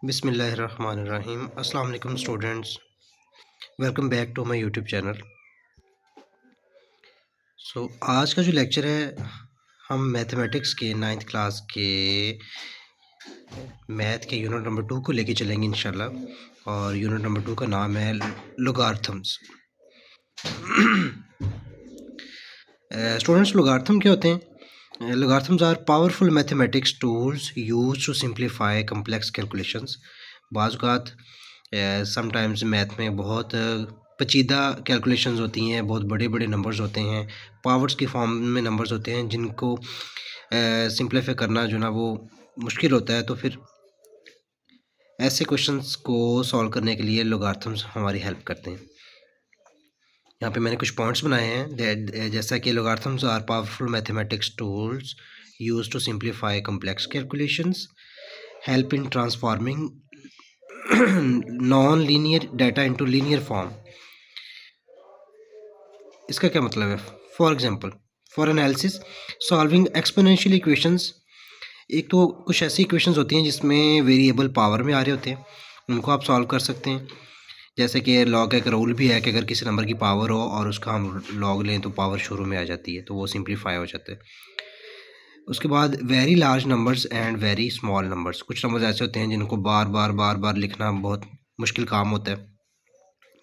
बिस्मिल्लाहिर्रहमानिर्रहीम। अस्सलाम वालेकुम students, welcome back to my YouTube channel. आज का जो लेक्चर है हम मैथमेटिक्स के 9th क्लास के मैथ के यूनिट नंबर 2 को लेके चलेंगे इंशाल्लाह। और यूनिट नंबर 2 का नाम है लोगार्थम्स। स्टूडेंट्स, लोगार्थम क्या होते हैं? Logarithms are powerful mathematics tools used to simplify complex calculations. बाज़ औक़ात समटाइम्स मैथ में बहुत पेचीदा कैलकुलेशंस होती हैं, बहुत बड़े बड़े नंबर्स होते हैं, पावर्स की फॉर्म में नंबर्स होते हैं जिनको सिंप्लीफाई करना जो ना वो मुश्किल होता है। तो फिर ऐसे क्वेश्चंस को सॉल्व करने के लिए लोगार्थम्स हमारी हेल्प करते हैं। यहाँ पे मैंने कुछ पॉइंट्स बनाए हैं जैसा कि logarithms are powerful mathematics tools used to simplify complex calculations, help in transforming non linear data into linear form. इसका क्या मतलब है? For example, for analysis solving exponential equations. एक तो कुछ ऐसी इक्वेशंस होती हैं जिसमें वेरिएबल पावर में आ रहे होते हैं, उनको आप सॉल्व कर सकते हैं। जैसे कि लॉग का एक रूल भी है कि अगर किसी नंबर की पावर हो और उसका हम लॉग लें तो पावर शुरू में आ जाती है, तो वो सिंप्लीफाई हो जाता है। उसके बाद very large numbers and very small numbers. कुछ नंबर्स ऐसे होते हैं जिनको बार बार लिखना बहुत मुश्किल काम होता है,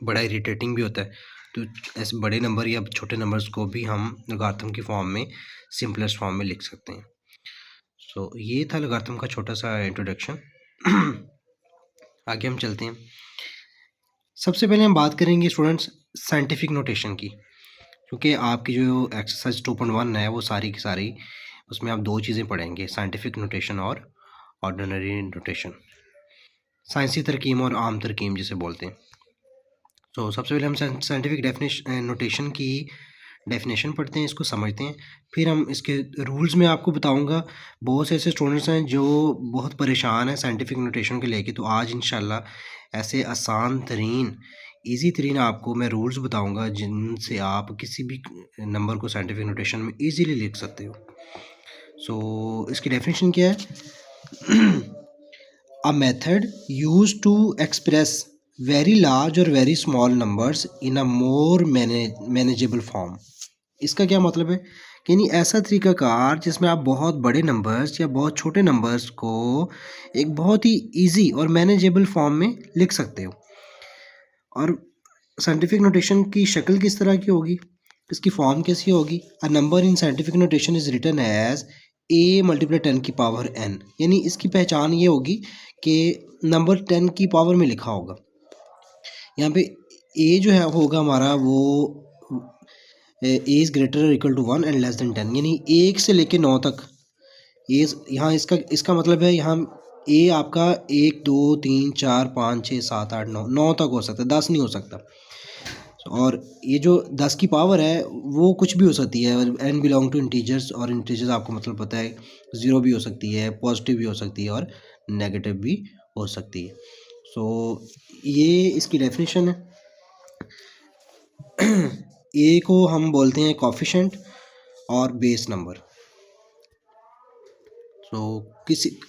बड़ा इरिटेटिंग भी होता है। तो ऐसे बड़े नंबर या छोटे नंबर्स को भी हम लोगारिथम की फॉर्म में, सिंपलेस्ट फॉर्म में लिख सकते हैं। ये था लोगारिथम का छोटा सा इंट्रोडक्शन। आगे हम चलते हैं। सबसे पहले हम बात करेंगे स्टूडेंट्स साइंटिफिक नोटेशन की, क्योंकि आपकी जो एक्सरसाइज 2.1 है वो सारी की सारी उसमें आप दो चीज़ें पढ़ेंगे, साइंटिफिक नोटेशन और ऑर्डिनरी नोटेशन, साइंसी तरकीम और आम तरकीम जिसे बोलते हैं। सबसे पहले हम साइंटिफिक नोटेशन की डेफिनेशन पढ़ते हैं, इसको समझते हैं, फिर हम इसके रूल्स में आपको बताऊंगा। बहुत से ऐसे स्टूडेंट्स हैं जो बहुत परेशान हैं साइंटिफिक नोटेशन को लेके, तो आज इंशाल्लाह ऐसे आसान तरीन, इजी तरीन आपको मैं रूल्स बताऊंगा जिनसे आप किसी भी नंबर को साइंटिफिक नोटेशन में इजीली लिख सकते हो। इसकी डेफिनेशन क्या है? A method used to express very large और very small numbers in a more manageable form. इसका क्या मतलब है कि यानी ऐसा तरीकाकार जिसमें आप बहुत बड़े नंबर्स या बहुत छोटे नंबर्स को एक बहुत ही इजी और मैनेजेबल फॉर्म में लिख सकते हो। और साइंटिफिक नोटेशन की शक्ल किस तरह की होगी, इसकी फॉर्म कैसी होगी? A number in scientific notation is written as a multiply 10 की पावर n। यानी इसकी पहचान ये होगी कि नंबर 10 की पावर में लिखा होगा। यहाँ पे a जो है होगा हमारा वो a is greater equal to 1 and less than 10, यानी 1 से लेके 9 तक। ये यहाँ इसका मतलब है यहाँ ए आपका 1 2 3 4 5 6 7 8 9 तक हो सकता है, 10 नहीं हो सकता। और ये जो 10 की पावर है वो कुछ भी हो सकती है, एन बिलोंग टू इंटीजर्स, और इंटीजर्स आपको मतलब पता है 0 भी हो सकती है, पॉजिटिव भी हो सकती है और नेगेटिव भी हो सकती है। ये इसकी डेफिनेशन है। ए को हम बोलते हैं कोफिशिएंट और बेस नंबर।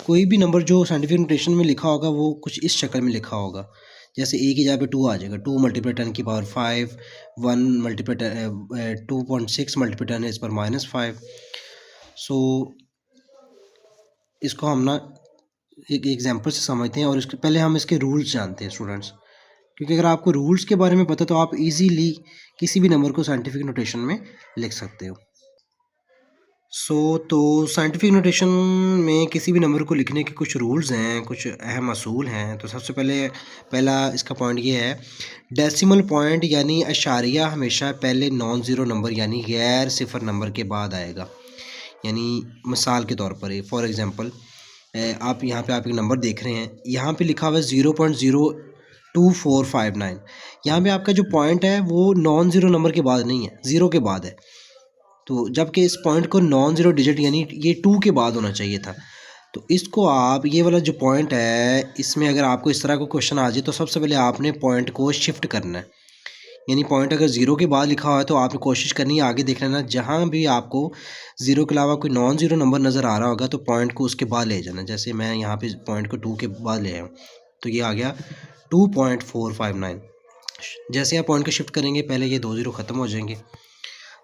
कोई भी नंबर जो साइंटिफिक नोटेशन में लिखा होगा वो कुछ इस शक्ल में लिखा होगा। जैसे ए की जगह पे 2 आ जाएगा, 2 मल्टीप्लाई 10 की पावर 5, 1 मल्टीप्लाई 2.6 मल्टीप्लाई 10 इस पर -5। इसको हम ना एक एग्जांपल से समझते हैं, और इसके पहले हम इसके रूल्स जानते हैं स्टूडेंट्स, क्योंकि अगर आपको रूल्स के बारे में पता तो आप इजीली किसी भी नंबर को साइंटिफिक नोटेशन में लिख सकते हो। तो साइंटिफिक नोटेशन में किसी भी नंबर को लिखने के कुछ रूल्स हैं, कुछ अहम असूल हैं। तो सबसे पहला इसका पॉइंट ये है, डेसिमल पॉइंट यानी अशारिया हमेशा पहले नॉन ज़ीरो नंबर यानी गैर सिफर नंबर के बाद आएगा। यानी मिसाल के तौर पर फॉर एग्जांपल आप यहाँ पे आप एक नंबर देख रहे हैं, यहाँ पे लिखा हुआ है 0.02459। यहाँ पे आपका जो पॉइंट है वो नॉन ज़ीरो नंबर के बाद नहीं है, ज़ीरो के बाद है। तो जबकि इस पॉइंट को नॉन ज़ीरो डिजिट यानी ये 2 के बाद होना चाहिए था। तो इसको आप ये वाला जो पॉइंट है इसमें अगर आपको इस तरह का क्वेश्चन आ जाए तो सबसे पहले आपने पॉइंट को शिफ्ट करना है। यानी पॉइंट अगर ज़ीरो के बाद लिखा हुआ है तो आपने कोशिश करनी है आगे देख लेना, जहाँ भी आपको ज़ीरो के अलावा कोई नॉन ज़ीरो नंबर नज़र आ रहा होगा तो पॉइंट को उसके बाद ले जाना। जैसे मैं यहाँ पे पॉइंट को 2 के बाद ले आया हूँ, तो ये आ गया 2.459। जैसे आप पॉइंट को शिफ्ट करेंगे पहले ये 2 ज़ीरो ख़त्म हो जाएंगे।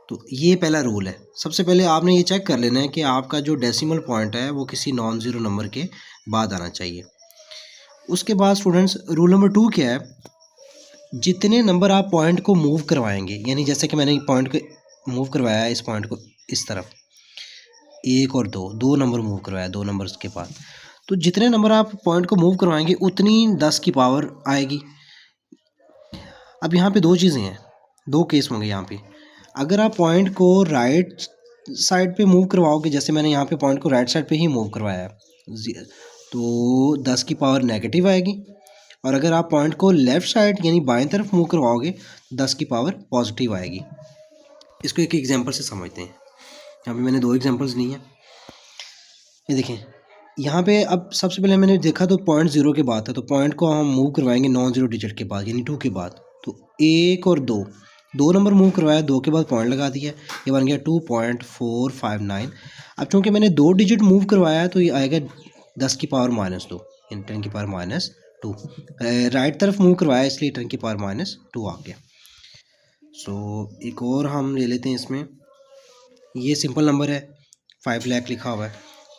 तो ये पहला रूल है। सबसे पहले आपने ये चेक कर लेना है कि आपका जो डेसिमल पॉइंट है वो किसी नॉन ज़ीरो नंबर के बाद आना चाहिए। उसके बाद स्टूडेंट्स रूल नंबर 2 क्या है, जितने नंबर आप पॉइंट को मूव करवाएंगे, यानी जैसे कि मैंने पॉइंट को मूव करवाया, इस पॉइंट को इस तरफ 1 और 2 नंबर मूव करवाया, 2 नंबर्स के बाद, तो जितने नंबर आप पॉइंट को मूव करवाएंगे उतनी 10 की पावर आएगी। अब यहाँ पे दो चीज़ें हैं, दो केस होंगे यहाँ पे। अगर आप पॉइंट को राइट साइड पे मूव करवाओगे, जैसे मैंने यहाँ पे पॉइंट को राइट साइड पे ही मूव करवाया है, तो 10 की पावर नेगेटिव आएगी। और अगर आप पॉइंट को लेफ़्ट साइड यानी बाएं तरफ मूव करवाओगे तो 10 की पावर पॉजिटिव आएगी। इसको एक एग्जांपल से समझते हैं। यहाँ पे मैंने 2 एग्जांपल्स ली हैं। ये देखें, यहाँ पे अब सबसे पहले मैंने देखा तो पॉइंट ज़ीरो के बाद था, तो पॉइंट को हम मूव करवाएंगे नॉन ज़ीरो डिजिट के बाद यानी 2 के बाद। तो 1 और 2 नंबर मूव करवाया, 2 के बाद पॉइंट लगा दिया, ये बन गया 2.459। अब चूँकि मैंने 2 डिजिट मूव करवाया तो ये आएगा 10 की पावर -2 यानी 10 की पावर -2। राइट तरफ मूव करवाया इसलिए 10 की पावर -2 आ गया। सो एक और हम ले लेते हैं इसमें। ये सिंपल नंबर है, 5 लाख लिखा हुआ है,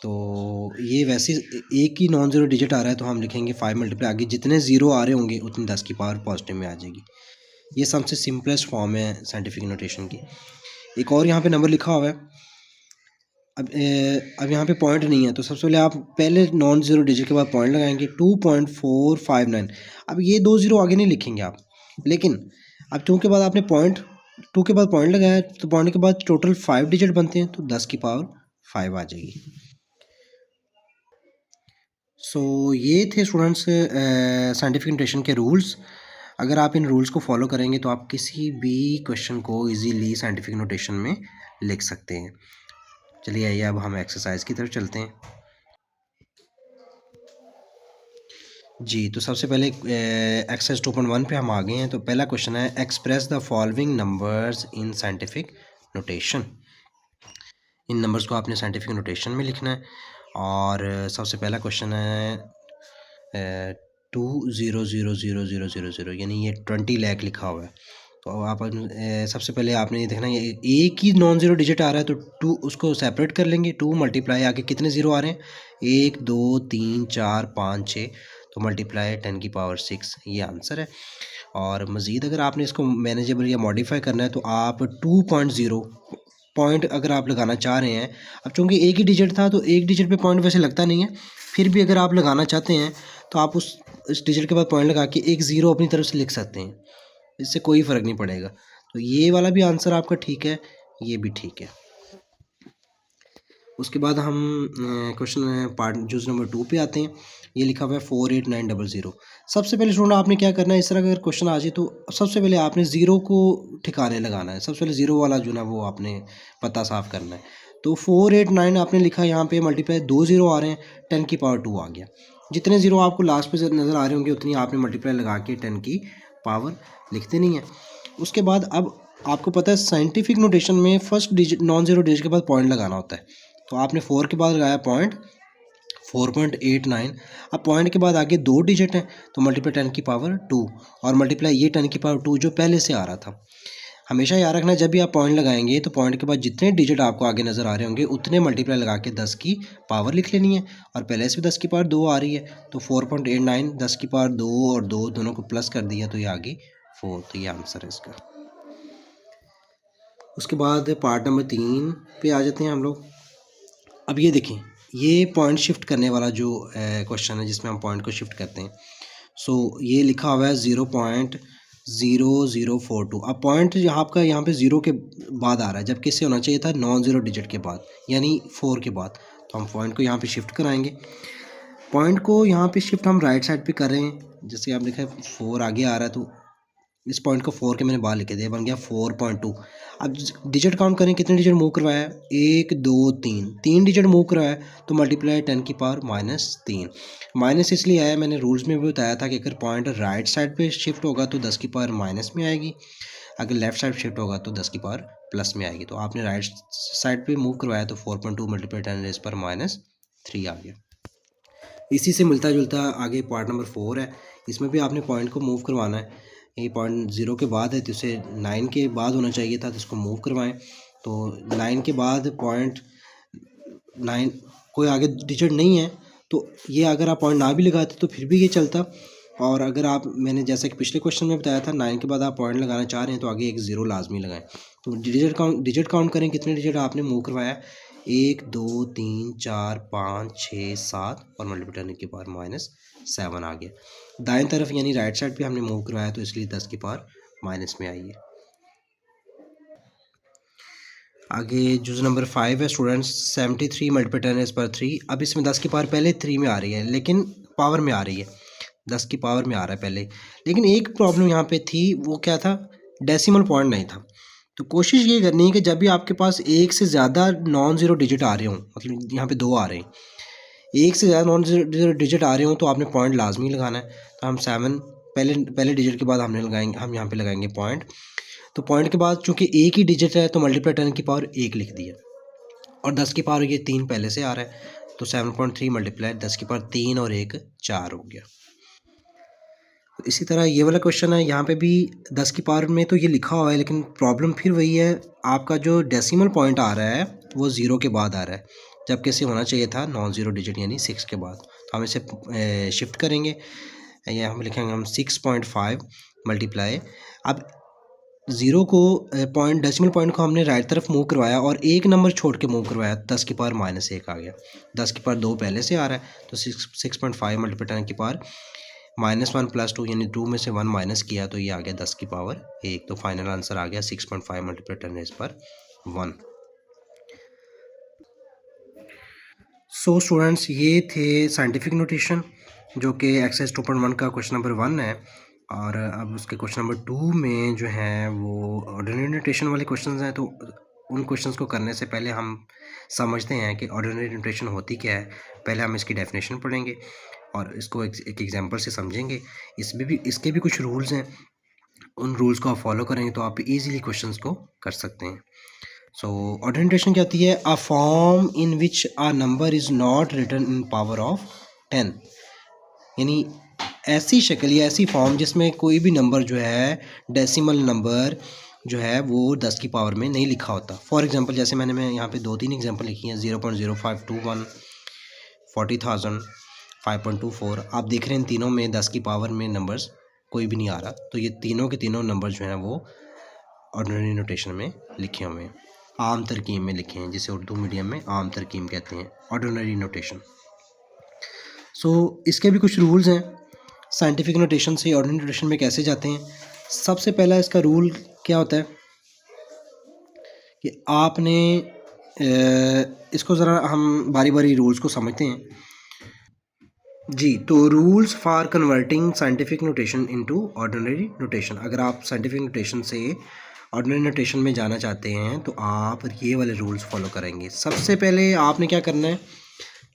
तो ये वैसे एक ही नॉन ज़ीरो डिजिट आ रहा है तो हम लिखेंगे 5 मल्टीप्लाई, आगे जितने ज़ीरो आ रहे होंगे उतनी 10 की पावर पॉजिटिव में आ जाएगी। ये सबसे सिंपलेस्ट फॉर्म है साइंटिफिक नोटेशन की। एक और यहाँ पे नंबर लिखा हुआ है। अब यहाँ पे पॉइंट नहीं है, तो सबसे पहले आप पहले नॉन ज़ीरो डिजिट के बाद पॉइंट लगाएंगे 2.459। अब ये 2 ज़ीरो आगे नहीं लिखेंगे आप, लेकिन अब 2 के बाद आपने पॉइंट 2 के बाद पॉइंट लगाया तो पॉइंट के बाद टोटल 5 डिजिट बनते हैं, तो 10 की पावर 5 आ जाएगी। सो ये थे स्टूडेंट्स साइंटिफिक नोटेशन के रूल्स। अगर आप इन रूल्स को फॉलो करेंगे तो आप किसी भी क्वेश्चन को इजीली साइंटिफिक नोटेशन में लिख सकते हैं। चलिए आइए अब हम एक्सरसाइज की तरफ चलते हैं। जी, तो सबसे पहले एक्सरसाइज 2.1 पे हम आ गए हैं। तो पहला क्वेश्चन है, express the following numbers in scientific notation. In numbers को आपने साइंटिफिक नोटेशन में लिखना है। और सबसे पहला क्वेश्चन है 2,0,0,0,0,0 यानी ये 20 लाख लिखा हुआ है। तो आप सबसे पहले आपने ये देखना है, एक ही नॉन ज़ीरो डिजिट आ रहा है तो 2 उसको सेपरेट कर लेंगे। 2 मल्टीप्लाई आगे कितने ज़ीरो आ रहे हैं, 1 2 3 4 5 6, तो मल्टीप्लाई 10 की पावर 6, ये आंसर है। और मज़ीद अगर आपने इसको मैनेजेबल या मॉडिफाई करना है तो आप 2.0 पॉइंट अगर आप लगाना चाह रहे हैं, अब चूँकि एक ही डिजिट था तो एक डिजिट पे पॉइंट वैसे लगता नहीं है, फिर भी अगर आप लगाना चाहते हैं तो आप उस डिजिट के बाद पॉइंट लगा के एक ज़ीरो अपनी तरफ से लिख सकते हैं, इससे कोई फ़र्क नहीं पड़ेगा। तो ये वाला भी आंसर आपका ठीक है, ये भी ठीक है। उसके बाद हम क्वेश्चन पार्ट जूस नंबर 2 पे आते हैं। ये लिखा हुआ है 48900। सबसे पहले स्टूडेंट आपने क्या करना है, इस तरह का अगर क्वेश्चन आ जाए तो सबसे पहले आपने ज़ीरो को ठिकाने लगाना है। सबसे पहले ज़ीरो वाला जो ना वो आपने पता साफ़ करना है। तो 489 आपने लिखा, यहाँ पे मल्टीप्लाई 2 ज़ीरो आ रहे हैं, 10 की पावर 2 आ गया। जितने ज़ीरो आपको लास्ट पे नज़र आ रहे होंगे उतनी आपने मल्टीप्लाई लगा के 10 की पावर लिखते नहीं है। उसके बाद अब आपको पता है साइंटिफिक नोटेशन में first digit non zero digit के बाद पॉइंट लगाना होता है। तो आपने 4 के बाद लगाया पॉइंट 4.89। अब पॉइंट के बाद आगे 2 डिजिट हैं तो मल्टीप्लाई 10 की पावर 2 और मल्टीप्लाई ये 10 की पावर 2 जो पहले से आ रहा था। हमेशा याद रखना, जब भी आप पॉइंट लगाएंगे तो पॉइंट के बाद जितने डिजिट आपको आगे नज़र आ रहे होंगे उतने मल्टीप्लाई लगा के 10 की पावर लिख लेनी है। और पहले से भी 10 की पावर 2 आ रही है, तो 4.89 10 की पावर 2 और 2 दोनों को प्लस कर दिया तो ये आ गई 4, तो ये आंसर है इसका। उसके बाद पार्ट नंबर 3 पे आ जाते हैं हम लोग। अब ये देखें, ये पॉइंट शिफ्ट करने वाला जो क्वेश्चन है जिसमें हम पॉइंट को शिफ्ट करते हैं। सो ये लिखा हुआ है 0.0042। अब पॉइंट आपका यहाँ पे ज़ीरो के बाद आ रहा है, जबकि इससे होना चाहिए था नॉन ज़ीरो डिजिट के बाद यानी 4 के बाद। तो हम पॉइंट को यहाँ पे शिफ्ट कराएंगे। पॉइंट को यहाँ पे शिफ्ट हम राइट साइड पे कर रहे हैं। जैसे आप देखा 4 आगे आ रहा है तो इस पॉइंट को 4 के मैंने बाहर लिखे दिया, बन गया 4.2। अब डिजिट काउंट करें, कितने डिजिट मूव करवाया है, 1 2 3 डिजिट मूव करवाया है, तो मल्टीप्लाई 10 की पावर -3। माइनस इसलिए आया, मैंने रूल्स में भी बताया था कि अगर पॉइंट राइट साइड पे शिफ्ट होगा तो 10 की पावर माइनस में आएगी। अगर लेफ़्ट साइड शिफ्ट होगा तो 10 की पावर प्लस में आएगी। तो आपने राइट साइड पे मूव करवाया तो 4.2 मल्टीप्लाई 10⁻³ आ गया। इसी से मिलता जुलता आगे पार्ट नंबर 4 है। इसमें भी आपने पॉइंट को मूव करवाना है। ये पॉइंट 0 के बाद है तो इसे 9 के बाद होना चाहिए था, तो इसको मूव करवाएं। तो 9 के बाद पॉइंट 9 कोई आगे डिजिट नहीं है, तो ये अगर आप पॉइंट ना भी लगाते तो फिर भी ये चलता। और अगर आप, मैंने जैसे कि पिछले क्वेश्चन में बताया था, 9 के बाद आप पॉइंट लगाना चाह रहे हैं तो आगे एक 0 लाजमी लगाएं। तो डिजिट काउंट करें कितने डिजिट आपने मूव करवाया। 1 2 3 4 5 6 7 और मल्टीप्लाई करने की पावर -7 आ गया। दाएं तरफ यानी राइट साइड पे हमने मूव करवाया तो इसलिए 10 की पावर माइनस में आई है। आगे जुज नंबर 5 है स्टूडेंट्स, 73 मल्टीप्लाई 10⁻3। अब इसमें 10 की पावर पहले 3 में आ रही है, लेकिन पावर में आ रही है, 10 की पावर में आ रहा है पहले। लेकिन एक प्रॉब्लम यहाँ पे थी, वो क्या था, डेसिमल पॉइंट नहीं था। तो कोशिश ये करनी है कि जब भी आपके पास एक से ज़्यादा नॉन ज़ीरो डिजिट आ रहे हों, मतलब यहाँ पे 2 आ रहे हैं, एक से ज़्यादा नॉन ज़ीरो डिजिट आ रहे हों तो आपने पॉइंट लाजमी लगाना है। तो हम 7 पहले डिजिट के बाद हम यहाँ पे लगाएंगे पॉइंट। तो पॉइंट के बाद चूंकि एक ही डिजिट है तो मल्टीप्लाई 10 की पावर 1 लिख दिया, और 10 की पावर ये 3 पहले से आ रहा है, तो 7.3 मल्टीप्लाई 10 की पावर 3 और 1 4 हो गया। इसी तरह ये वाला क्वेश्चन है, यहाँ पे भी 10 की पावर में तो ये लिखा हुआ है, लेकिन प्रॉब्लम फिर वही है, आपका जो डेसिमल पॉइंट आ रहा है वो 0 के बाद आ रहा है, जबकि इसे होना चाहिए था नॉन ज़ीरो डिजिट यानी 6 के बाद। तो हम इसे शिफ्ट करेंगे, ये हम लिखेंगे हम 6.5 मल्टीप्लाई। अब 0 को पॉइंट डेसिमल पॉइंट को हमने राइट तरफ मूव करवाया और एक नंबर छोड़ के मूव करवाया, 10 की पावर -1 आ गया। 10 की पावर 2 पहले से आ रहा है, तो 6.5 मल्टीप्लाई 10 की पावर -1 + 2 यानी 2 में से 1 माइनस किया तो ये आ गया 10 की पावर 1। तो फाइनल आंसर आ गया 6.5 मल्टीप्लाई 10⁻1। सो स्टूडेंट्स, ये थे साइंटिफिक नोटेशन जो कि एक्सरसाइज 2.1 का क्वेश्चन नंबर 1 है। और अब उसके क्वेश्चन नंबर 2 में जो है वो ऑर्डिनरी नोटेशन वाले क्वेश्चंस हैं। तो उन क्वेश्चंस को करने से पहले हम समझते हैं कि ऑर्डिनरी नोटेशन होती क्या है। पहले हम इसकी डेफिनेशन पढ़ेंगे और इसको एक एग्जांपल से समझेंगे। इसके भी कुछ रूल्स हैं, उन रूल्स को आप फॉलो करेंगे तो आप इजीली क्वेश्चंस को कर सकते हैं। सो ऑर्डिनरी नोटेशन क्या होती है, a form in which a number is not written in power of 10, यानी ऐसी शक्ल या ऐसी फॉर्म जिसमें कोई भी नंबर जो है, डेसिमल नंबर जो है वो 10 की पावर में नहीं लिखा होता। फॉर एग्जांपल जैसे मैं यहाँ पे 2-3 एग्जांपल लिखी हैं, 0.0521, 40,000, 5.24। आप देख रहे हैं इन तीनों में 10 की पावर में नंबर्स कोई भी नहीं आ रहा, तो ये तीनों के तीनों नंबर जो हैं वो ऑर्डिनरी नोटेशन में लिखे हुए हैं, आम तरकीब में लिखे हैं, जिसे उर्दू मीडियम में आम तरकीब कहते हैं, ऑर्डिनरी नोटेशन। सो इसके भी कुछ रूल्स हैं, साइंटिफिक नोटेशन से ऑर्डिनरी नोटेशन में कैसे जाते हैं। सबसे पहला इसका रूल क्या होता है कि आपने इसको ज़रा हम बारी बारी रूल्स को समझते हैं जी। तो rules for converting scientific notation into ordinary notation, अगर आप साइंटिफिक नोटेशन से ऑर्डिनरी नोटेशन में जाना चाहते हैं तो आप ये वाले रूल्स फॉलो करेंगे। सबसे पहले आपने क्या करना है,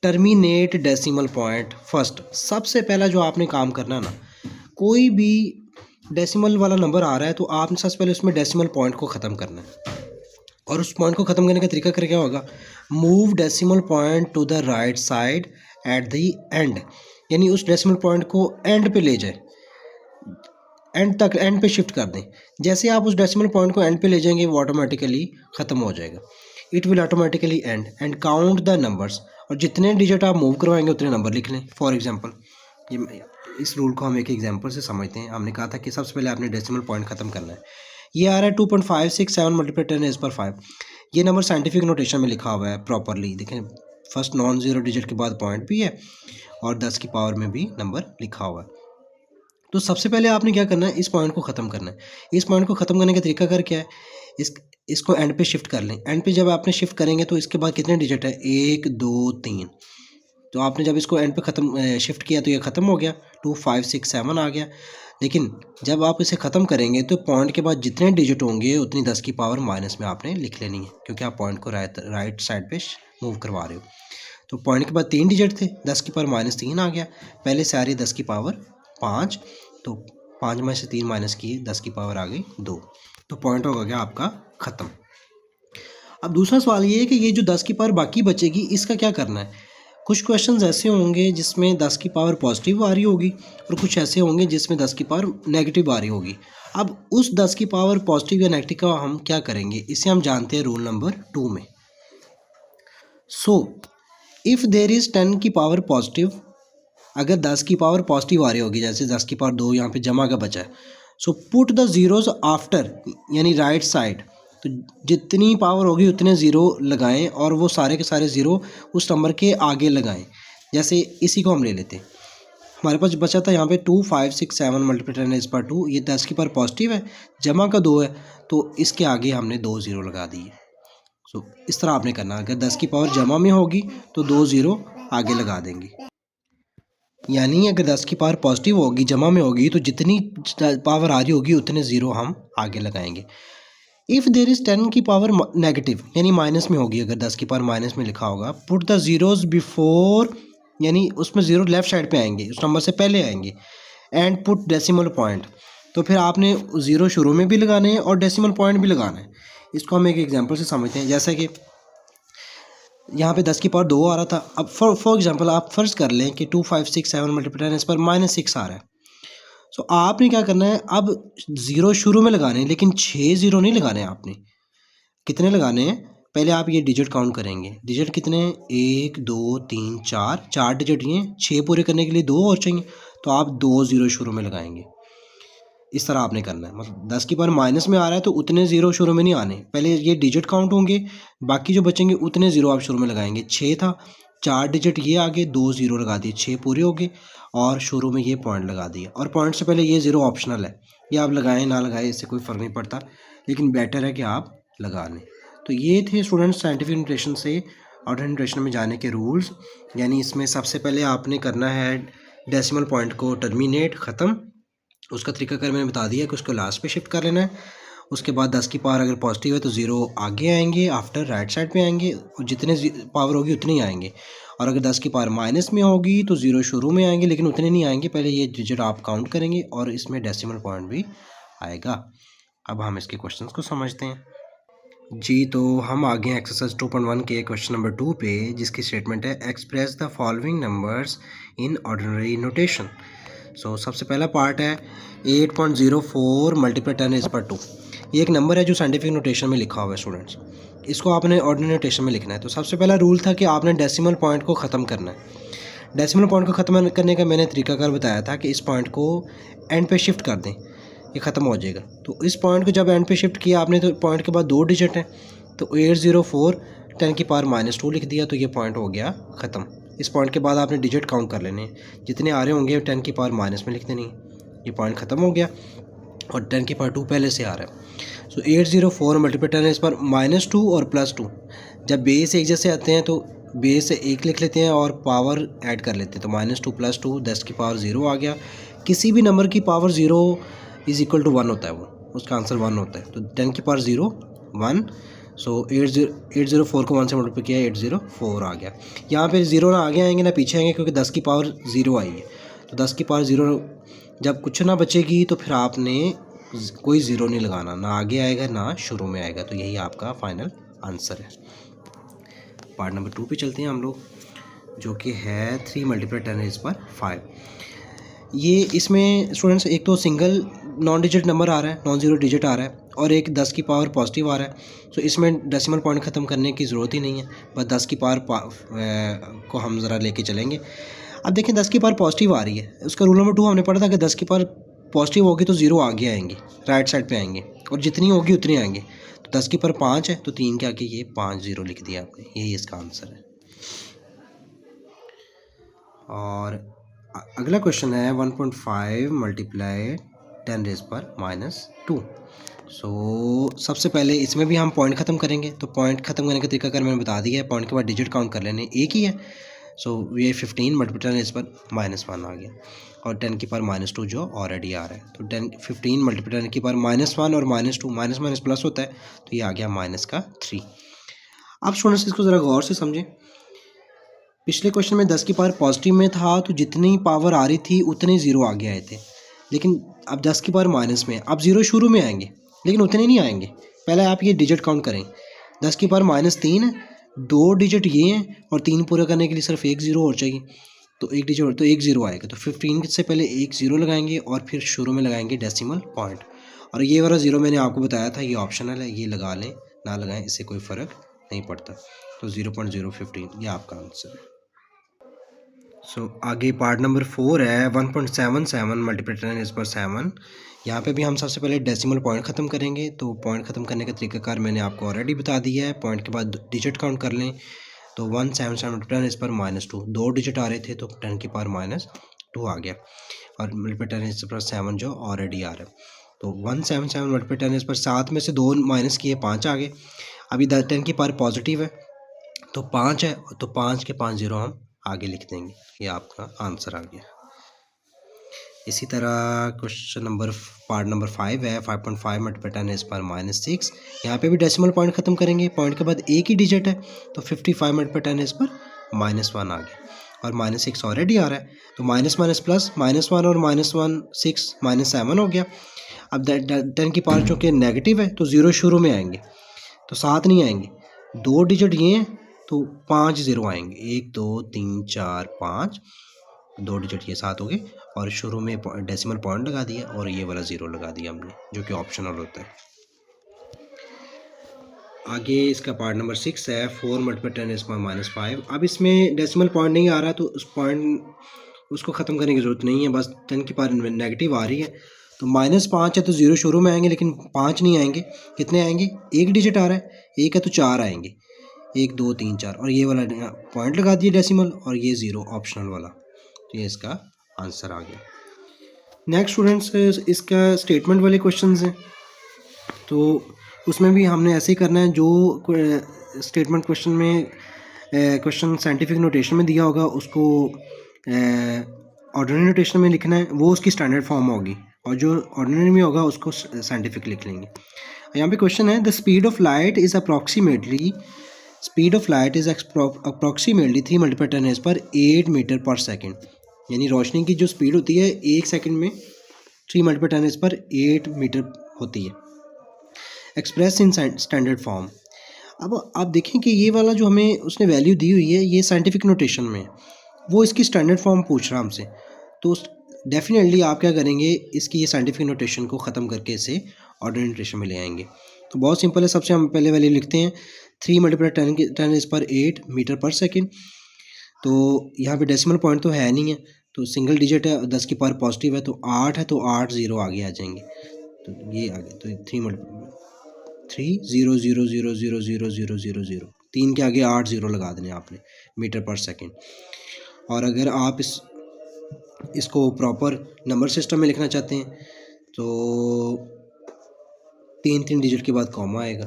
टर्मिनेट डेसिमल पॉइंट फर्स्ट। सबसे पहला जो आपने काम करना है ना, कोई भी डेसिमल वाला नंबर आ रहा है तो आपने सबसे पहले उसमें डेसिमल पॉइंट को ख़त्म करना है। और उस पॉइंट को ख़त्म करने का तरीका क्या होगा, move decimal point two the right side at the end, यानी उस डेसिमल पॉइंट को एंड पे ले जाए, एंड तक, एंड पे शिफ्ट कर दें। जैसे आप उस डेसिमल पॉइंट को एंड पे ले जाएंगे वो ऑटोमेटिकली ख़त्म हो जाएगा, it will automatically and count the numbers, और जितने डिजिट आप मूव करवाएंगे उतने नंबर लिख लें। फॉर एग्जांपल ये, इस रूल को हम एक एग्जांपल से समझते हैं। हमने कहा था कि सबसे पहले आपने डेसिमल पॉइंट ख़त्म करना है। ये आ रहा है 2.567 मल्टीप्लाई 10⁻5। ये नंबर साइंटिफिक नोटेशन में लिखा हुआ है प्रॉपरली, देखें फर्स्ट नॉन ज़ीरो डिजिट के बाद पॉइंट भी है और 10 की पावर में भी नंबर लिखा हुआ है। तो सबसे पहले आपने क्या करना है, इस पॉइंट को ख़त्म करना है। इस पॉइंट को ख़त्म करने का तरीका कर क्या है, इसको एंड पे शिफ्ट कर लें। एंड पे जब आपने शिफ्ट करेंगे तो इसके बाद कितने डिजिट है, 1 2 3। तो आपने जब इसको एंड पे ख़त्म शिफ्ट किया तो ये ख़त्म हो गया, 2 5 6 7 आ गया। लेकिन जब आप इसे ख़त्म करेंगे तो पॉइंट के बाद जितने डिजिट होंगे उतनी 10 की पावर माइनस में आपने लिख लेनी है, क्योंकि आप पॉइंट को राइट साइड पे मूव करवा रहे हो। तो पॉइंट के बाद 3 डिजिट थे, 10 की पावर -3 आ गया। पहले से आ रही 10 की पावर 5, तो 5 में से 3 माइनस किए, 10 की पावर आ गई 2। तो पॉइंट होगा क्या आपका ख़त्म। अब दूसरा सवाल ये है कि ये जो 10 की पावर बाकी बचेगी इसका क्या करना है। कुछ क्वेश्चंस ऐसे होंगे जिसमें 10 की पावर पॉजिटिव आ रही होगी और कुछ ऐसे होंगे जिसमें 10 की पावर नेगेटिव आ रही होगी। अब उस 10 की पावर पॉजिटिव या नेगेटिव का हम क्या करेंगे, इसे हम जानते हैं रूल नंबर 2 में। सो इफ़ देर इज़ 10 की पावर पॉजिटिव, अगर 10 की पावर पॉजिटिव आ रही होगी, जैसे 10 की पावर 2 यहाँ पे जमा का बचा है, so put the zeros after यानी राइट साइड, तो जितनी पावर होगी उतने ज़ीरो लगाएं और वो सारे के सारे ज़ीरो उस नंबर के आगे लगाएं। जैसे इसी को हम ले लेते हैं, हमारे पास बचा था यहाँ पे 2 5 6 7 मल्टीप्लाई 10 इज पर 2, ये 10 की पावर पॉजिटिव है, जमा का 2 है, तो इसके आगे हमने 2 ज़ीरो लगा दिए। सो इस तरह आपने करना, अगर 10 की पावर जमा में होगी तो 2 ज़ीरो आगे लगा देंगे। यानी अगर 10 की पावर पॉजिटिव होगी जमा में होगी तो जितनी पावर आ रही होगी उतने ज़ीरो हम आगे लगाएंगे। इफ़ देर इज़ 10 की पावर नेगेटिव यानी माइनस में होगी, अगर 10 की पावर माइनस में लिखा होगा, पुट द ज़ीरोज़ बिफोर यानी उसमें ज़ीरो लेफ़्ट साइड पे आएंगे, उस नंबर से पहले आएंगे, एंड पुट डेसिमल पॉइंट, तो फिर आपने ज़ीरो शुरू में भी लगाने हैं और डेसिमल पॉइंट भी लगाना है। इसको हम एक एग्जांपल से समझते हैं। जैसा कि यहाँ पे 10 की पावर 2 आ रहा था, अब फॉर एग्जांपल आप फर्ज कर लें कि 2 5 6 7 मल्टीप्लाई इस पर -6 आ रहा है। सो आपने क्या करना है, अब ज़ीरो शुरू में लगाने हैं लेकिन 6 ज़ीरो नहीं लगाने हैं आपने। कितने लगाने हैं, पहले आप ये डिजिट काउंट करेंगे। डिजिट कितने हैं, 1 2 3 4, 4 डिजिट ये, 6 पूरे करने के लिए 2 और चाहिए, तो आप 2 ज़ीरो शुरू में लगाएंगे। इस तरह आपने करना है, मतलब 10 की पावर माइनस में आ रहा है तो उतने ज़ीरो शुरू में नहीं आने, पहले ये डिजिट काउंट होंगे, बाकी जो बचेंगे उतने ज़ीरो आप शुरू में लगाएंगे। 6 था, 4 डिजिट ये आगे, 2 ज़ीरो लगा दिए, 6 पूरे हो गए और शुरू में ये पॉइंट लगा दिए। और पॉइंट से पहले ये ज़ीरो ऑप्शनल है, ये आप लगाएं ना लगाएं इससे कोई फ़र्क नहीं पड़ता, लेकिन बेटर है कि आप लगा लें। तो ये थे स्टूडेंट्स साइंटिफिक नोटेशन से ऑर्डिनरी नोटेशन में जाने के रूल्स। यानी इसमें सबसे पहले आपने करना है डेसिमल पॉइंट को टर्मिनेट, ख़त्म। उसका तरीकाकार मैंने बता दिया कि उसको लास्ट पे शिफ्ट कर लेना है। उसके बाद 10 की पावर अगर पॉजिटिव है तो ज़ीरो आगे आएंगे, आफ्टर राइट साइड पे आएंगे, और जितने पावर होगी उतने ही आएंगे। और अगर 10 की पावर माइनस में होगी तो ज़ीरो शुरू में आएंगे लेकिन उतने नहीं आएंगे, पहले ये डिजिट आप काउंट करेंगे और इसमें डेसिमल पॉइंट भी आएगा। अब हम इसके क्वेश्चन को समझते हैं जी। तो हम आगे एक्सरसाइज 2.1 के क्वेश्चन नंबर 2 पे, जिसकी स्टेटमेंट है express the following numbers in ordinary notation. So सबसे पहला पार्ट है 8.04 मल्टीप्लाई 10 इज पर 2। ये एक नंबर है जो साइंटिफिक नोटेशन में लिखा हुआ है स्टूडेंट्स, इसको आपने ऑर्डिनरी नोटेशन में लिखना है। तो सबसे पहला रूल था कि आपने डेसिमल पॉइंट को ख़त्म करना है। डेसिमल पॉइंट को ख़त्म करने का मैंने तरीकाकार बताया था कि इस पॉइंट को एंड पे शिफ्ट कर दें, ये ख़त्म हो जाएगा। तो इस पॉइंट को जब एंड पे शिफ्ट किया आपने तो पॉइंट के बाद 2 डिजिट हैं, तो 804 10 की पावर -2 लिख दिया, तो ये पॉइंट हो गया ख़त्म। इस पॉइंट के बाद आपने डिजिट काउंट कर लेने हैं, जितने आ रहे होंगे 10 की पावर माइनस में लिख देनी है, ये पॉइंट ख़त्म हो गया। और 10 की पावर 2 पहले से आ रहा है। सो 804 मल्टीप्लाई 10 इस पर -2 और +2, जब बेस एक जैसे आते हैं तो बेस से 1 लिख लेते हैं और पावर ऐड कर लेते हैं, तो -2 +2 10 की पावर 0 आ गया। किसी भी नंबर की पावर 0 इज़ इक्वल टू 1 होता है, वो उसका आंसर 1 होता है। तो 10 की पावर 0 1, सो 804 को 1 से मल्टीप्लाई किया, 804 आ गया। यहाँ पे 0 ना आगे आएंगे ना पीछे आएंगे, क्योंकि 10 की पावर 0 आई है। तो 10 की पावर 0 जब कुछ ना बचेगी तो फिर आपने कोई ज़ीरो नहीं लगाना, ना आगे आएगा ना शुरू में आएगा। तो यही आपका फाइनल आंसर है। पार्ट नंबर 2 पे चलते हैं हम लोग, जो कि है 3 मल्टीप्लाई 10 इज पर 5। ये इसमें स्टूडेंट्स एक तो सिंगल नॉन डिजिट नंबर आ रहा है, नॉन ज़ीरो डिजिट आ रहा है, और एक 10 की पावर पॉजिटिव आ रहा है। तो इसमें डेसिमल पॉइंट ख़त्म करने की ज़रूरत ही नहीं है, बस 10 की पावर को हम ज़रा लेके चलेंगे। अब देखें 10 की पावर पॉजिटिव आ रही है, उसका रूल नंबर 2 हमने पढ़ा था कि 10 की पावर पॉजिटिव होगी तो 0 आगे आएंगे, राइट साइड पे आएंगे, और जितनी होगी उतनी आएंगे। तो 10 की पावर 5 है तो 3 के आगे ये 5 0 लिख दिया आपने, यही इसका आंसर है। और अगला क्वेश्चन है 1.5 मल्टीप्लाई 10 रेज़ पर -2। सो सबसे पहले इसमें भी हम पॉइंट ख़त्म करेंगे, तो पॉइंट ख़त्म करने का तरीका कर मैंने बता दिया है। पॉइंट के बाद डिजिट काउंट कर लेने, एक ही है। सो ये 15 मल्टीप्लाई 10 इस पर -1 आ गया, और 10 की पावर -2 जो ऑलरेडी आ रहा है। तो 15 मल्टीप्लाई 10 की पावर -1 और -2, माइनस माइनस प्लस होता है, तो ये आ गया -3। अब स्टूडेंट्स इसको ज़रा गौर से समझें। पिछले क्वेश्चन में 10 की पावर पॉजिटिव में था तो जितनी पावर आ रही थी उतने 0 आगे आए थे, लेकिन अब 10 की पावर माइनस में, अब 0 शुरू में आएंगे। लेकिन उतने नहीं आएंगे। पहले आप ये डिजिट काउंट करें, 10 की पावर -3 है, 2 डिजिट ये हैं और 3 पूरा करने के लिए सिर्फ एक ज़ीरो और चाहिए, तो एक डिजिट और, तो एक ज़ीरो आएगा। तो 15 से पहले एक ज़ीरो लगाएंगे और फिर शुरू में लगाएंगे डेसिमल पॉइंट। और ये वाला ज़ीरो मैंने आपको बताया था, ये ऑप्शनल है, ये लगा लें ना लगाएं, इससे कोई फ़र्क नहीं पड़ता। तो 0.015 ये आपका आंसर है। आगे पार्ट नंबर 4 है 1.77 मल्टीप्लाई 10⁻7। यहाँ पे भी हम सबसे पहले डेसिमल पॉइंट ख़त्म करेंगे। तो पॉइंट ख़त्म करने का तरीकाकार मैंने आपको ऑलरेडी बता दिया है। पॉइंट के बाद डिजिट काउंट कर लें, तो 177 मल्टीप्लाई 10⁻², 2 डिजिट आ रहे थे तो 10 की पावर -2 आ गया, और मल्टीप्लाई 10⁻7 जो ऑलरेडी आ रहा है। तो 177 मल्टीप्लाई 10⁻7 में से 2 माइनस किए 5 आ गए। अभी 10 की पावर पॉजिटिव है तो 5 है, तो 5 के 5 ज़ीरो हम आगे लिख देंगे, ये आपका आंसर आ गया। इसी तरह क्वेश्चन नंबर पार्ट नंबर 5 है 5.5 मल्टीप्लाई 10⁻6। यहाँ पे भी डेसिमल पॉइंट ख़त्म करेंगे, पॉइंट के बाद एक ही डिजिट है तो 55 मल्टीप्लाई 10⁻1 आ गया, और -6 ऑलरेडी आ रहा है, तो माइनस माइनस प्लस -1 और -1 6 -7 हो गया। अब 10 की पावर चूँकि नेगेटिव है तो ज़ीरो शुरू में आएंगे, तो 7 नहीं आएंगे, 2 डिजिट ये हैं तो 5 ज़ीरो आएंगे, 1 2 3 4 5, 2 डिजिट ये 7 हो गए, और शुरू में डेसिमल पॉइंट लगा दिया और ये वाला ज़ीरो लगा दिया हमने, जो कि ऑप्शनल होता है। आगे इसका पार्ट नंबर 6 है 4 मल्टीप्लाई 10⁻5। अब इसमें डेसिमल पॉइंट नहीं आ रहा, तो उस पॉइंट उसको ख़त्म करने की ज़रूरत नहीं है, बस 10 की पावर नेगेटिव आ रही है, तो -5 है तो ज़ीरो शुरू में आएंगे, लेकिन 5 नहीं आएंगे। कितने आएंगे, एक डिजिट आ रहा है, एक है तो 4 आएंगे, 1 2 3 4, और ये वाला पॉइंट लगा दिए डेसिमल, और ये ज़ीरो ऑप्शनल वाला, तो ये इसका आंसर आ गया। नेक्स्ट स्टूडेंट्स, इसका स्टेटमेंट वाले क्वेश्चन हैं, तो उसमें भी हमने ऐसे ही करना है। जो स्टेटमेंट क्वेश्चन में क्वेश्चन साइंटिफिक नोटेशन में दिया होगा उसको ऑर्डिनरी नोटेशन में लिखना है, वो उसकी स्टैंडर्ड फॉर्म होगी, और जो ऑर्डिनरी में होगा उसको साइंटिफिक लिख लेंगे। यहाँ पे क्वेश्चन है the speed of light is approximately 3 multiply 10⁻8 metre per second. यानी रोशनी की जो स्पीड होती है 1 सेकेंड में 3 मल्टीप्लाई 10⁻8 मीटर होती है, एक्सप्रेस इन स्टैंडर्ड फॉर्म। अब आप देखें कि ये वाला जो हमें उसने वैल्यू दी हुई है ये साइंटिफिक नोटेशन में, वो इसकी स्टैंडर्ड फॉर्म पूछ रहा हमसे, तो डेफिनेटली आप क्या करेंगे, इसकी ये साइंटिफिक नोटेशन को ख़त्म करके इसे ऑर्डिनरी नोटेशन में ले आएंगे। तो बहुत सिंपल है, सबसे हम पहले वैल्यू लिखते हैं 3 मल्टीप्लाई 10⁻8 मीटर पर सेकेंड। तो यहाँ पे डेसिमल पॉइंट तो है नहीं है, तो सिंगल डिजिट है, 10 की पावर पॉजिटिव है, तो 8 है, तो 8 ज़ीरो आगे आ जाएंगे, तो ये आ गया। तो 3 0 0 0 0 0 0 0 0, 3 के आगे 8 ज़ीरो लगा देने आपने, मीटर पर सेकेंड। और अगर आप इसको प्रॉपर नंबर सिस्टम में लिखना चाहते हैं तो 3 डिजिट के बाद कॉमा आएगा।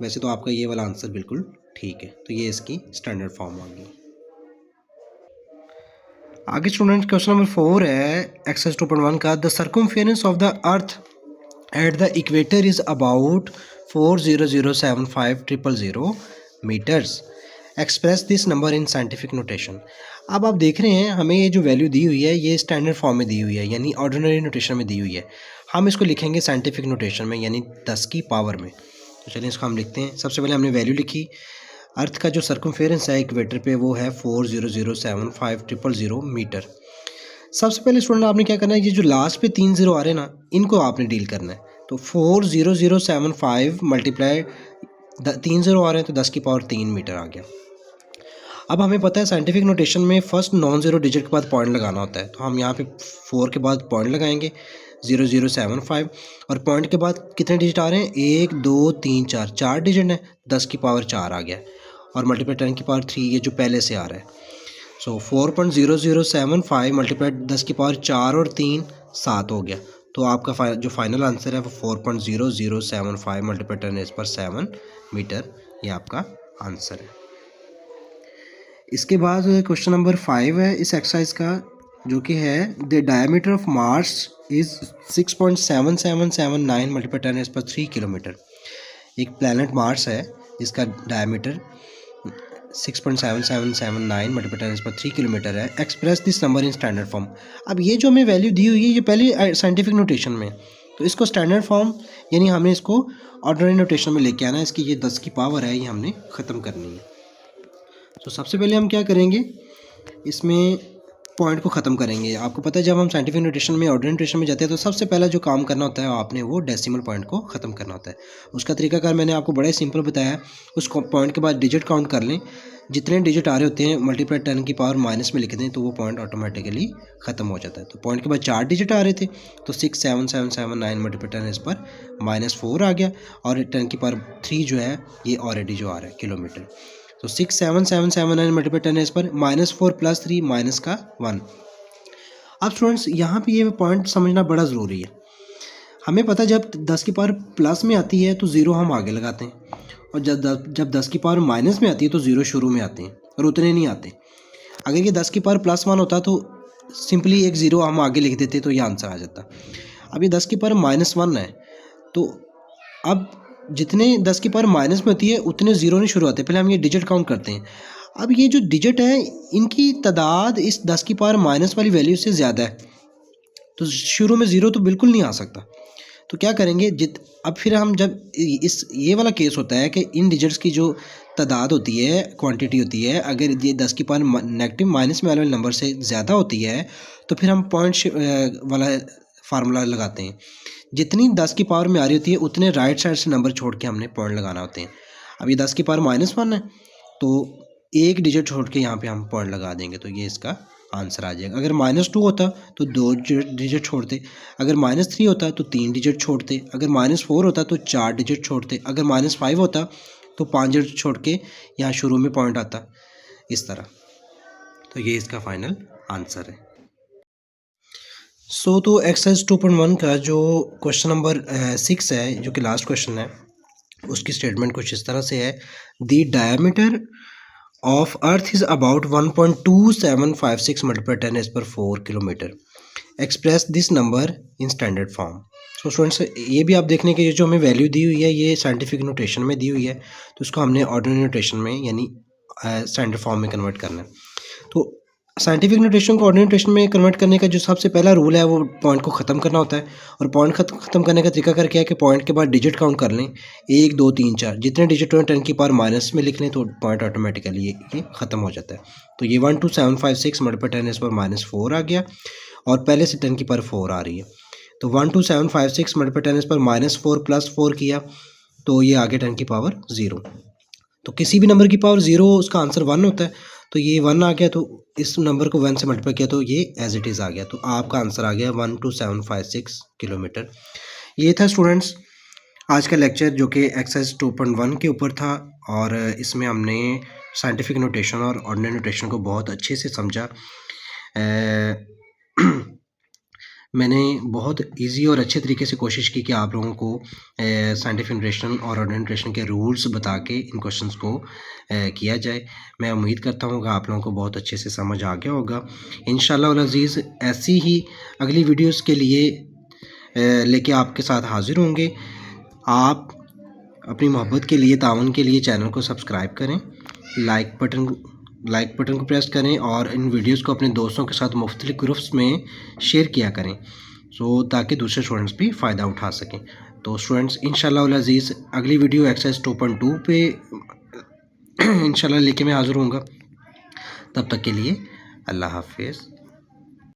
वैसे तो आपका ये वाला आंसर बिल्कुल ठीक है, तो ये इसकी स्टैंडर्ड फॉर्म आ गई। आगे स्टूडेंट क्वेश्चन नंबर 4 है एक्सरसाइज 2.1 का, the circumference of the earth at the equator is about 4007500 metres, express this number in scientific notation. अब आप देख रहे हैं हमें ये जो वैल्यू दी हुई है ये स्टैंडर्ड फॉर्म में दी हुई है, यानी ऑर्डिनरी नोटेशन में दी हुई है। हम इसको लिखेंगे साइंटिफिक नोटेशन में, यानी 10 की पावर में। तो चलिए इसको हम लिखते हैं। सबसे पहले हमने वैल्यू लिखी, अर्थ का जो सर्कमफेरेंस है इक्वेटर पे वो है 4007500 मीटर। सबसे पहले स्टूडेंट आपने क्या करना है, ये जो लास्ट पे 3 ज़ीरो आ रहे हैं ना, इनको आपने डील करना है। तो 40075 मल्टीप्लाई 3 ज़ीरो आ रहे हैं तो 10 की पावर 3 मीटर आ गया। अब हमें पता है साइंटिफिक नोटेशन में फर्स्ट नॉन ज़ीरो डिजिट के बाद पॉइंट लगाना होता है, तो हम यहाँ पे 4 के बाद पॉइंट लगाएंगे 0075, और पॉइंट के बाद कितने डिजिट आ रहे हैं, 1 2 3 4, 4 डिजिट है, 10 की पावर 4 आ गया, और मल्टीप्लाई 10 की पावर 3 ये जो पहले से आ रहा है। सो 4.0075 मल्टीप्लाई 10 की पावर 4 और 3 7 हो गया। तो आपका जो फाइनल आंसर है वो 4.0075 मल्टीप्लाई 10⁻7 मीटर, ये आपका आंसर है। इसके बाद क्वेश्चन नंबर 5 है इस एक्सरसाइज का, जो कि है the diameter of Mars is 6.7779 multiply 10⁻3 kilometre. एक प्लैनेट मार्स है जिसका डायमीटर 6.7779 मल्टीप्लाई 10⁻3 किलोमीटर है, express this number in standard form. अब ये जो हमें वैल्यू दी हुई है ये पहले साइंटिफिक नोटेशन में, तो इसको स्टैंडर्ड फॉर्म यानी हमें इसको ऑर्डिनरी नोटेशन में लेके आना है। इसकी ये 10 की पावर है, ये हमने ख़त्म करनी है। तो सबसे पहले हम क्या करेंगे, इसमें पॉइंट को ख़त्म करेंगे। आपको पता है जब हम साइंटिफिक नोटेशन में ऑर्डिनरी नोटेशन में जाते हैं तो सबसे पहला जो काम करना होता है आपने वो डेसिमल पॉइंट को ख़त्म करना होता है। उसका तरीकाकार मैंने आपको बड़ा ही सिंपल बताया है। उस पॉइंट के बाद डिजिट काउंट कर लें, जितने डिजिट आ रहे होते हैं मल्टीप्लाई 10 की पावर माइनस में लिख दें तो वो पॉइंट ऑटोमेटिकली ख़त्म हो जाता है। तो पॉइंट के बाद 4 डिजिट आ रहे थे तो 6 7 7 7 9 मल्टीप्लाई 10 इस पर -4 आ गया, और 10 की पावर 3 जो है ये ऑलरेडी जो आ रहा है किलोमीटर। तो 6 7 7 7 9 मल्टीप्लाई 10 इस पर -4 + 3 माइनस का 1। अब स्टूडेंट्स यहाँ पे ये पॉइंट समझना बड़ा ज़रूरी है। हमें पता है जब 10 की पावर प्लस में आती है तो ज़ीरो हम आगे लगाते हैं, और जब 10 की पावर माइनस में आती है तो ज़ीरो शुरू में आते हैं और उतने नहीं आते। अगर ये 10 की पावर +1 होता तो सिंपली एक ज़ीरो हम आगे लिख देते तो ये आंसर आ जाता। अब ये 10 की पावर -1 है, तो अब जितने 10 की पावर माइनस में होती है उतने ज़ीरो नहीं शुरू होते। पहले हम ये डिजिट काउंट करते हैं। अब ये जो डिजिट है इनकी तादाद इस 10 की पावर माइनस वाली वैल्यू से ज़्यादा है, तो शुरू में ज़ीरो तो बिल्कुल नहीं आ सकता। तो क्या करेंगे, अब फिर हम जब ये वाला केस होता है कि इन डिजिट्स की जो तादाद होती है, क्वांटिटी होती है, अगर ये 10 की पावर नेगेटिव माइनस में वाले नंबर से ज़्यादा होती है तो फिर हम पॉइंट वाला फार्मूला लगाते हैं। जितनी 10 की पावर में आ रही होती है उतने राइट साइड से नंबर छोड़ के हमने पॉइंट लगाना होते हैं। अब ये 10 की पावर -1 है तो एक डिजिट छोड़ के यहाँ पे हम पॉइंट लगा देंगे तो ये इसका आंसर आ जाएगा। अगर -2 होता तो 2 डिजिट छोड़ते, अगर -3 होता तो 3 डिजिट छोड़ते, अगर -4 होता तो 4 डिजिट छोड़ते, अगर -5 होता तो 5 डिजिट छोड़ के यहाँ शुरू में पॉइंट आता, इस तरह। तो ये इसका फाइनल आंसर है। तो एक्सरसाइज 2.1 का जो क्वेश्चन नंबर 6 है, जो कि लास्ट क्वेश्चन है, उसकी स्टेटमेंट कुछ इस तरह से है। The diameter of earth is about 1.2756 multiply 10 is पर 4 kilometre. Express this number in standard form. So students ये भी आप देखने के जो हमें वैल्यू दी हुई है ये साइंटिफिक नोटेशन में दी हुई है, तो उसको हमने ऑर्डिनरी नोटेशन में यानी स्टैंडर्ड फॉर्म में कन्वर्ट करना है। तो साइंटिफिक नोटेशन को ऑर्डिनरी नोटेशन में कन्वर्ट करने का जो सबसे पहला रूल है वो पॉइंट को ख़त्म करना होता है। और पॉइंट ख़त्म करने का तरीका क्या है कि पॉइंट के बाद डिजिट काउंट कर लें, 1 2 3 4, जितने डिजिट हो 10 की पावर माइनस में लिख लें तो पॉइंट ऑटोमेटिकली ये ख़त्म हो जाता है। तो ये 12756 मल्टीप्लाई 10 इस पर -4 आ गया, और पहले से 10 की पावर 4 आ रही है, तो 12756 मल्टीप्लाई 10 इस पर -4 + 4 किया तो ये आ गया 10 की पावर 0। तो किसी भी नंबर की पावर 0 उसका आंसर 1 होता है, तो ये 1 आ गया, तो इस नंबर को 1 से मल्टीप्लाई किया तो ये एज इट इज़ आ गया, तो आपका आंसर आ गया 12756 किलोमीटर। ये था स्टूडेंट्स आज का लेक्चर जो कि एक्सरसाइज 2.1 के ऊपर था, और इसमें हमने साइंटिफिक नोटेशन और ऑर्डिनरी नोटेशन को बहुत अच्छे से समझा। मैंने बहुत इजी और अच्छे तरीके से कोशिश की कि आप लोगों को साइंटिफिक नोटेशन और ऑर्डिनरी नोटेशन के रूल्स बता के इन क्वेश्चंस को किया जाए। मैं उम्मीद करता हूँ कि आप लोगों को बहुत अच्छे से समझ आ गया होगा। इंशाअल्लाह अल अज़ीज़ ऐसी ही अगली वीडियोस के लिए लेके आपके साथ हाज़िर होंगे। आप अपनी मोहब्बत के लिए, ताउन के लिए चैनल को सब्सक्राइब करें, लाइक बटन को प्रेस करें, और इन वीडियोस को अपने दोस्तों के साथ मुख्तलिफ ग्रुप्स में शेयर किया करें, ताकि दूसरे स्टूडेंट्स भी फ़ायदा उठा सकें। तो स्टूडेंट्स इंशाअल्लाह अल अज़ीज़ अगली वीडियो एक्सरसाइज 2.2 पे इंशाअल्लाह लेके मैं हाज़िर होऊंगा। तब तक के लिए अल्लाह हाफ़िज़।